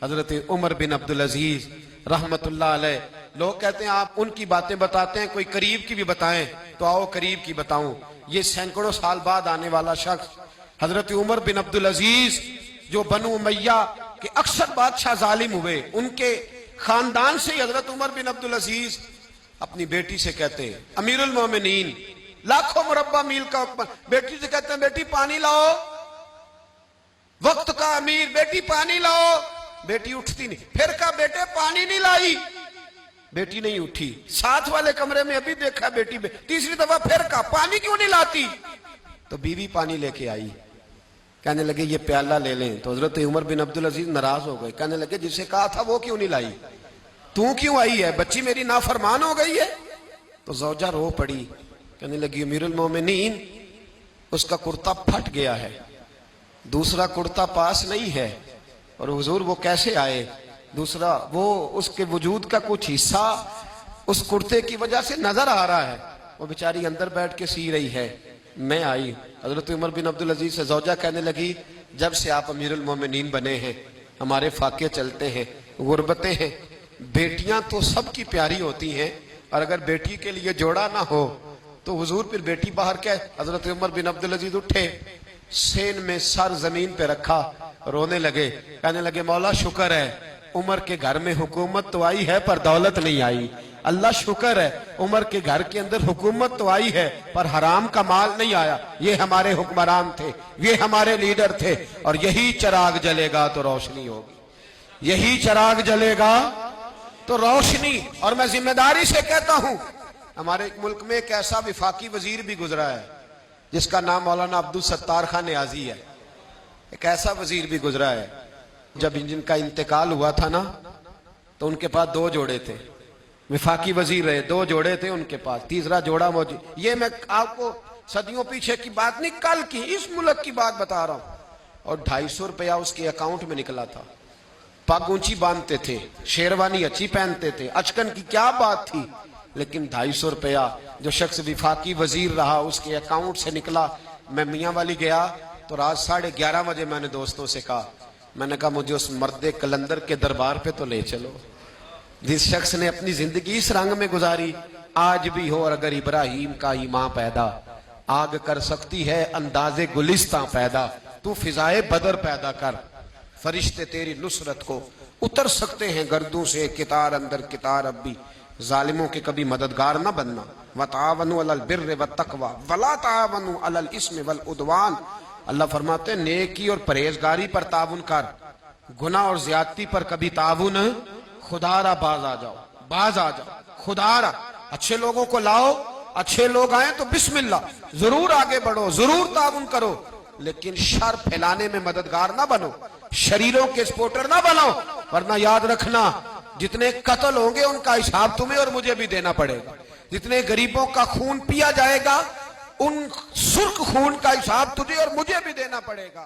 حضرت عمر بن عبدالعزیز رحمتullah علیہ. لوگ کہتے ہیں آپ ان کی باتیں بتاتے ہیں, کوئی قریب کی بھی بتائیں, تو آؤ قریب کی بتاؤں. یہ سینکڑوں سال بعد آنے والا شخص حضرت عمر بن عبدالعزیز, جو بنو امیہ کے اکثر بادشاہ ظالم ہوئے, ان کے خاندان سے ہی حضرت عمر بن عبدالعزیز اپنی بیٹی سے کہتے ہیں, امیر المومنین, لاکھوں مربع میل کا حکم, بیٹی سے کہتے ہیں بیٹی پانی لاؤ, وقت کا امیر, بیٹی پانی لاؤ. بیٹی اٹھتی نہیں. پھر کہا بیٹے پانی نہیں لائی, بیٹی نہیں اٹھی. ساتھ والے کمرے میں ابھی دیکھا بیٹی, تیسری دفعہ پھر کہا پانی کیوں نہیں لاتی, تو بیوی پانی لے کے آئی. کہنے لگے یہ پیالہ لے لیں. تو حضرت عمر بن عبدالعزیز ناراض ہو گئے, کہنے لگے جسے کہا تھا وہ کیوں نہیں لائی, تو کیوں آئی ہے, بچی میری نافرمان ہو گئی ہے. تو زوجہ رو پڑی, کہنے لگی امیر المومنین اس کا کرتا پھٹ گیا ہے, دوسرا کرتا پاس نہیں ہے, اور حضور وہ کیسے آئے, دوسرا وہ اس کے وجود کا کچھ حصہ اس کرتے کی وجہ سے نظر آ رہا ہے, وہ بیچاری اندر بیٹھ کے سی رہی ہے, میں آئی. حضرت عمر بن عبدالعزیز سے زوجہ کہنے لگی جب سے آپ امیر المومنین بنے ہیں ہمارے فاقے چلتے ہیں, غربتیں ہیں. بیٹیاں تو سب کی پیاری ہوتی ہیں, اور اگر بیٹی کے لیے جوڑا نہ ہو تو حضور پھر بیٹی باہر کیا. حضرت عمر بن عبدالعزیز اٹھے, سین میں سر زمین پہ رکھا, رونے لگے, کہنے لگے مولا شکر ہے عمر کے گھر میں حکومت تو آئی ہے پر دولت نہیں آئی. اللہ شکر ہے عمر کے گھر کے اندر حکومت تو آئی ہے پر حرام کا مال نہیں آیا. یہ ہمارے حکمران تھے, یہ ہمارے لیڈر تھے, اور یہی چراغ جلے گا تو روشنی ہوگی, یہی چراغ جلے گا تو روشنی. اور میں ذمہ داری سے کہتا ہوں ہمارے ملک میں ایک ایسا وفاقی وزیر بھی گزرا ہے جس کا نام مولانا عبدالستار خان نیازی ہے. ایک ایسا وزیر بھی گزرا ہے, جب جن کا انتقال ہوا تھا نا تو ان کے پاس 2 جوڑے تھے, وفاقی وزیر رہے, 2 جوڑے تھے ان کے پاس, تیسرا جوڑا موجود. یہ میں آپ کو صدیوں پیچھے کی بات نہیں, کل کی اس ملک کی بات بتا رہا ہوں. اور 250 روپیہ اس کے اکاؤنٹ میں نکلا تھا. پگ اونچی باندھتے تھے, شیروانی اچھی پہنتے تھے, اچکن کی کیا بات تھی, لیکن 250 روپیہ جو شخص وفاقی وزیر رہا اس کے اکاؤنٹ سے نکلا. میں میاں والی گیا تو رات 11:30 بجے میں نے دوستوں سے کہا, میں نے کہا مجھے اس مرد کلندر کے دربار پہ تو لے چلو, جس شخص نے اپنی زندگی اس رنگ میں گزاری. آج بھی ہو اور اگر ابراہیم کا ہی ماں پیدا, آگ کر سکتی ہے انداز گلستاں پیدا. تو فضائے بدر پیدا کر, فرشتے تیری نصرت کو اتر سکتے ہیں گردوں سے کتار اندر کتار. اب بھی ظالموں کے کبھی مددگار نہ بننا. وَتَعَاوَنُوا عَلَى الْبِرِّ وَالتَّقْوَى وَلَا تَعَاوَنُوا عَلَى الْإِثْمِ وَالْعُدْوَانِ. اللہ فرماتے ہیں نیکی اور پرہیزگاری پر تعاون کر, گناہ اور زیادتی پر کبھی تعاون. خدا را باز آ جاؤ, باز آ جاؤ, خدا را اچھے لوگوں کو لاؤ, اچھے لوگ آئیں تو بسم اللہ, ضرور آگے بڑھو, ضرور تعاون کرو, لیکن شر پھیلانے میں مددگار نہ بنو, شریروں کے سپورٹر نہ بنو, ورنہ یاد رکھنا جتنے قتل ہوں گے ان کا حساب تمہیں اور مجھے بھی دینا پڑے گا. جتنے غریبوں کا خون پیا جائے گا ان سرخ خون کا حساب تجھے اور مجھے بھی دینا پڑے گا.